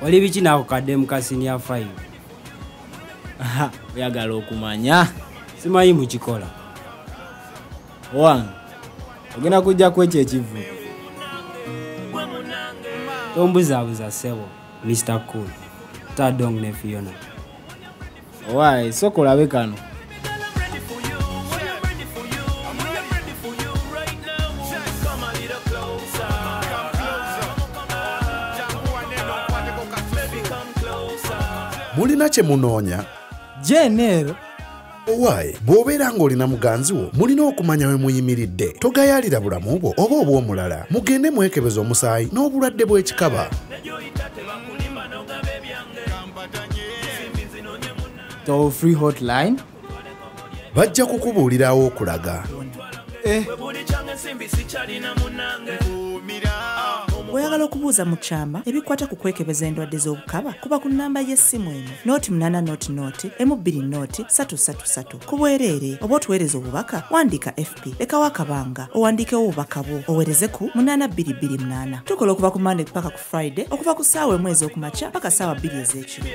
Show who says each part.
Speaker 1: Wali biki naako kadde ka senior 5?
Speaker 2: Aha, oyagala okumanya.
Speaker 1: Simanyi mukikola.
Speaker 2: Wange, ogenda kujja kwekyo ekivu.
Speaker 1: Tombuzaabuza ssebo, Mr. Cool. Tadong ne Fiona.
Speaker 2: Owaaye, sooka olabe kano.
Speaker 3: Mulina kye munoonya?
Speaker 4: GNL.
Speaker 3: Owaaye, bw'obeera ng'olina muganzi wo mulina okumanya we muyimiridde. Togayaalira bulamu bwo oba obw'omulala. Mugende mwekebeza omusaayi n'obulwadde bw'ekikaba.
Speaker 4: Toll free hotline.
Speaker 3: Bajja kukubuulirawo okulaga.
Speaker 5: Oyagala okubuuza mu kyama ebikwata ku kwekebeza endwadde z'obukaba kuba ku nnamba y'essimu eno noti 8 ku bwereere oba otuweereza obubaka wandiika FP lekawo akabanga owandiikewo obubaka bwo oweereze ku 8228 tukola okuva ku Monday paka ku Friday okuva ku ssaawa 1 ez'okumakya paka ssaawa 2 ez'ekiro.